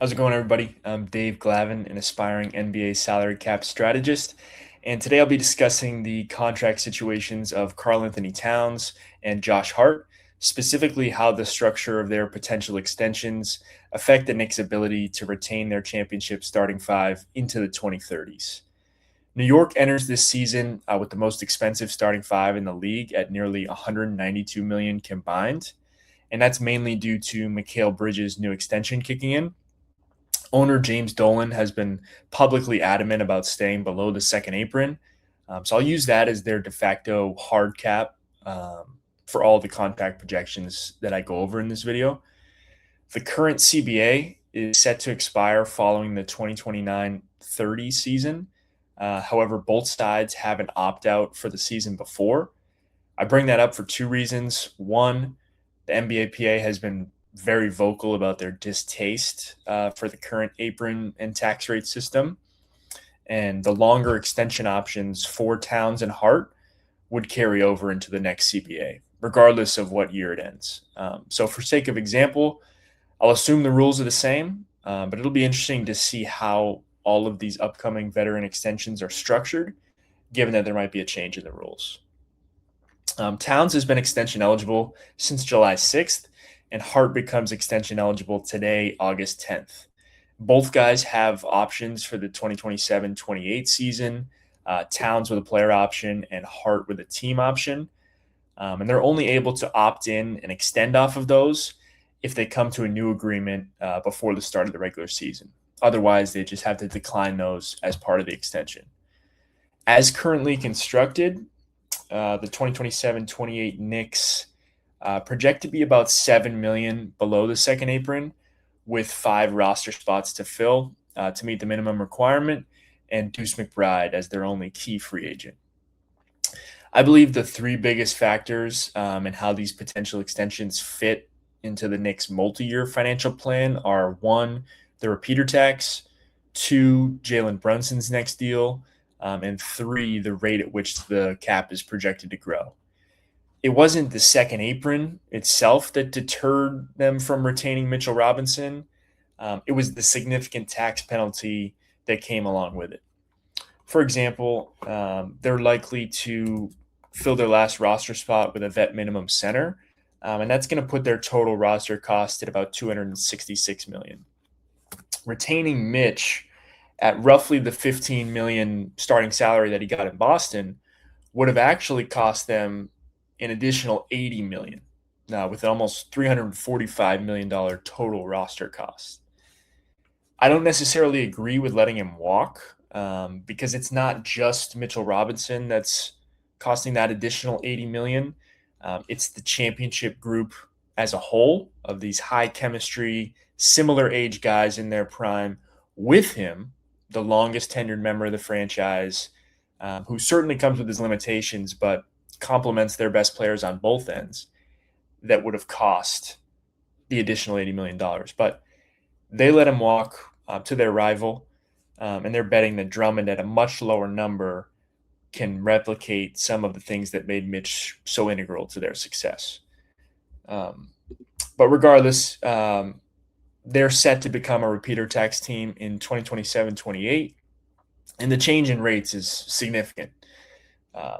How's it going, everybody? I'm Dave Glavin, an aspiring NBA salary cap strategist. And today I'll be discussing the contract situations of Karl-Anthony Towns and Josh Hart, specifically how the structure of their potential extensions affect the Knicks' ability to retain their championship starting five into the 2030s. New York enters this season with the most expensive starting five in the league at nearly 192 million combined, and that's mainly due to Mikal Bridges' new extension kicking in. Owner James Dolan has been publicly adamant about staying below the second apron. So I'll use that as their de facto hard cap for all the contract projections that I go over in this video. The current CBA is set to expire following the 2029-30 season. However, both sides have an opt out for the season before. I bring that up for two reasons. One, the NBAPA has been very vocal about their distaste for the current apron and tax rate system. And the longer extension options for Towns and Hart would carry over into the next CBA, regardless of what year it ends. So, for sake of example, I'll assume the rules are the same, but it'll be interesting to see how all of these upcoming veteran extensions are structured, given that there might be a change in the rules. Towns has been extension eligible since July 6th, and Hart becomes extension eligible today, August 10th. Both guys have options for the 2027-28 season, Towns with a player option and Hart with a team option. And they're only able to opt in and extend off of those if they come to a new agreement before the start of the regular season. Otherwise, they just have to decline those as part of the extension. As currently constructed, the 2027-28 Knicks project to be about 7 million below the second apron, with 5 roster spots to fill to meet the minimum requirement, and Deuce McBride as their only key free agent. I believe the three biggest factors in how these potential extensions fit into the Knicks' multi-year financial plan are: one, the repeater tax; two, Jalen Brunson's next deal; and three, the rate at which the cap is projected to grow. It wasn't the second apron itself that deterred them from retaining Mitchell Robinson. It was the significant tax penalty that came along with it. For example, they're likely to fill their last roster spot with a vet minimum center, and that's going to put their total roster cost at about 266 million. Retaining Mitch at roughly the 15 million starting salary that he got in Boston would have actually cost them an additional 80 million, with an almost $345 million total roster cost. I don't necessarily agree with letting him walk because it's not just Mitchell Robinson that's costing that additional 80 million. It's the championship group as a whole of these high chemistry, similar age guys in their prime with him, the longest tenured member of the franchise, who certainly comes with his limitations, but complements their best players on both ends, that would have cost the additional $80 million. But they let him walk to their rival, and they're betting that Drummond at a much lower number can replicate some of the things that made Mitch so integral to their success. But regardless, they're set to become a repeater tax team in 2027-28, and the change in rates is significant.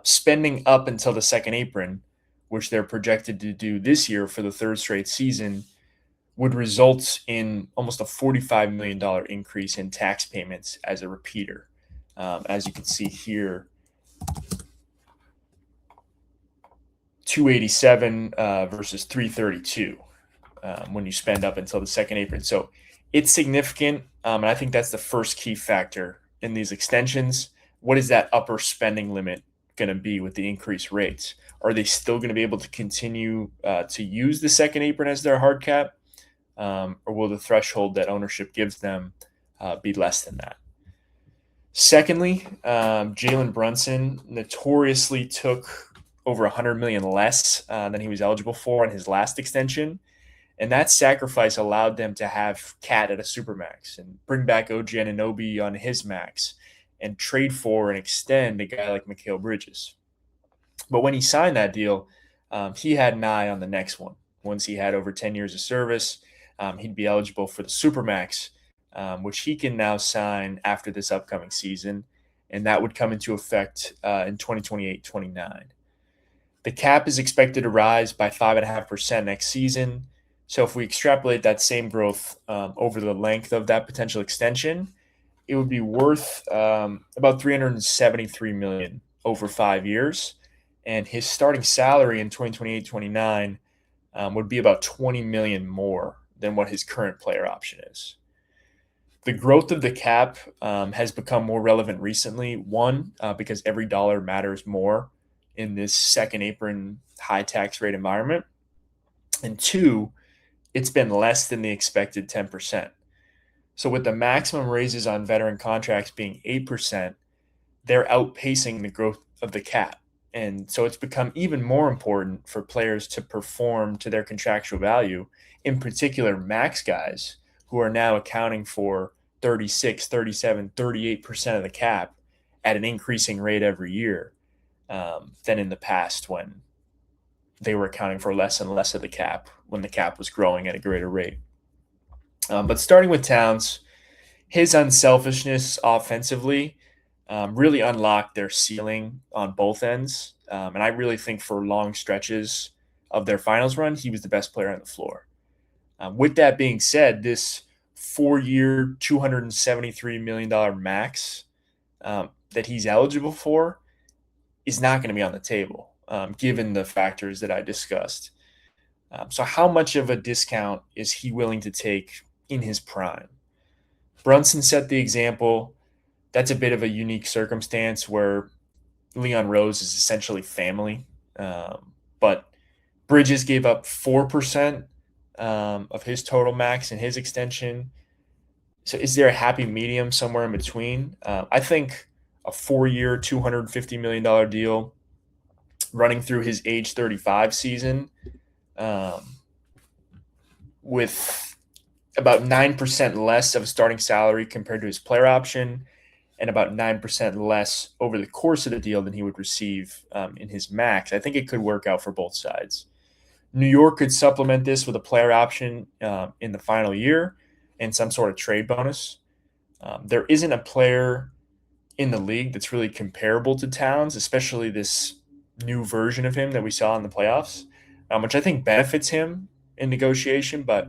Spending up until the second apron, which they're projected to do this year for the third straight season, would result in almost a $45 million increase in tax payments as a repeater. As you can see here, 287 versus 332 when you spend up until the second apron. So it's significant, and I think that's the first key factor in these extensions. What is that upper spending limit going to be with the increased rates? Are they still going to be able to continue to use the second apron as their hard cap, or will the threshold that ownership gives them be less than that? Secondly, Jalen Brunson notoriously took over 100 million less than he was eligible for in his last extension, and that sacrifice allowed them to have Cat at a supermax and bring back OG Anunoby on his max and trade for and extend a guy like Mikal Bridges. But when he signed that deal, he had an eye on the next one. Once he had over 10 years of service, he'd be eligible for the supermax, which he can now sign after this upcoming season, and that would come into effect in 2028-29. The cap is expected to rise by 5.5% next season. So if we extrapolate that same growth over the length of that potential extension, it would be worth about 373 million over 5 years, and his starting salary in 2028-29 would be about 20 million more than what his current player option is. The growth of the cap has become more relevant recently. One, because every dollar matters more in this second apron high tax rate environment, and two, it's been less than the expected 10%. So with the maximum raises on veteran contracts being 8%, they're outpacing the growth of the cap. And so it's become even more important for players to perform to their contractual value, in particular max guys who are now accounting for 36, 37, 38% of the cap at an increasing rate every year than in the past when they were accounting for less and less of the cap when the cap was growing at a greater rate. But starting with Towns, his unselfishness offensively really unlocked their ceiling on both ends. And I really think for long stretches of their finals run, he was the best player on the floor. With that being said, this 4-year, $273 million max that he's eligible for is not going to be on the table, given the factors that I discussed. So how much of a discount is he willing to take in his prime? Brunson set the example. That's a bit of a unique circumstance where Leon Rose is essentially family. But Bridges gave up 4% of his total max in his extension. So is there a happy medium somewhere in between? I think a 4-year, $250 million deal running through his age 35 season with about 9% less of a starting salary compared to his player option and about 9% less over the course of the deal than he would receive in his max. I think it could work out for both sides. New York could supplement this with a player option in the final year and some sort of trade bonus. There isn't a player in the league that's really comparable to Towns, especially this new version of him that we saw in the playoffs, which I think benefits him in negotiation. But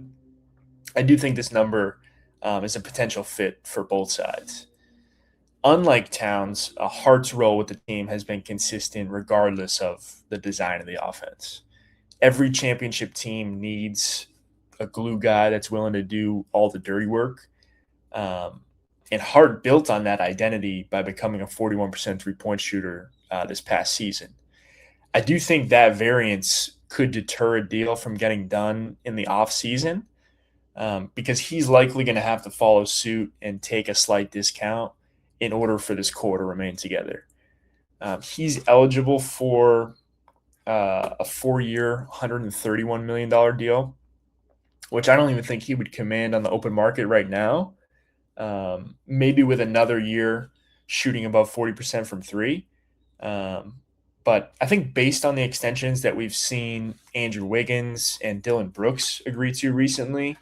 I do think this number is a potential fit for both sides. Unlike Towns, Hart's role with the team has been consistent regardless of the design of the offense. Every championship team needs a glue guy that's willing to do all the dirty work. And Hart built on that identity by becoming a 41% three-point shooter this past season. I do think that variance could deter a deal from getting done in the offseason because he's likely going to have to follow suit and take a slight discount in order for this core to remain together. He's eligible for a 4-year, $131 million deal, which I don't even think he would command on the open market right now. Maybe with another year shooting above 40% from three. But I think based on the extensions that we've seen Andrew Wiggins and Dylan Brooks agree to recently,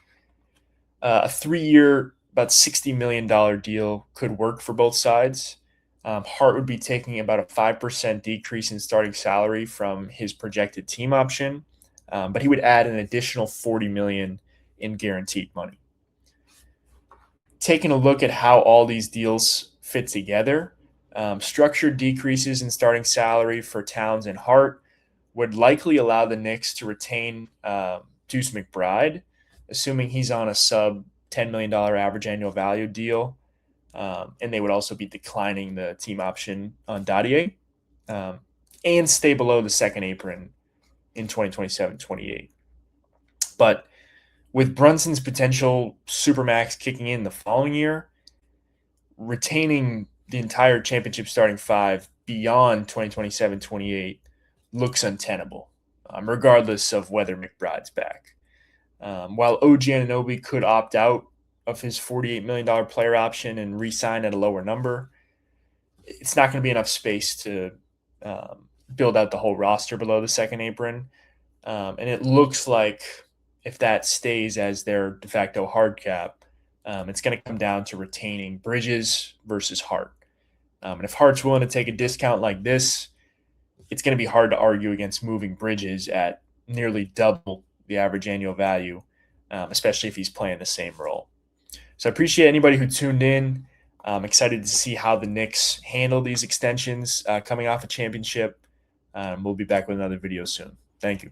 a 3-year, about $60 million deal could work for both sides. Hart would be taking about a 5% decrease in starting salary from his projected team option, but he would add an additional $40 million in guaranteed money. Taking a look at how all these deals fit together, structured decreases in starting salary for Towns and Hart would likely allow the Knicks to retain Deuce McBride, assuming he's on a sub $10 million average annual value deal. And they would also be declining the team option on Dadier and stay below the second apron in 2027-28. But with Brunson's potential supermax kicking in the following year, retaining the entire championship starting five beyond 2027-28 looks untenable, regardless of whether McBride's back. While OG Anunoby could opt out of his $48 million player option and re-sign at a lower number, it's not going to be enough space to build out the whole roster below the second apron. And it looks like if that stays as their de facto hard cap, It's going to come down to retaining Bridges versus Hart. And if Hart's willing to take a discount like this, it's going to be hard to argue against moving Bridges at nearly double the average annual value, especially if he's playing the same role. So I appreciate anybody who tuned in. I'm excited to see how the Knicks handle these extensions coming off a championship. We'll be back with another video soon. Thank you.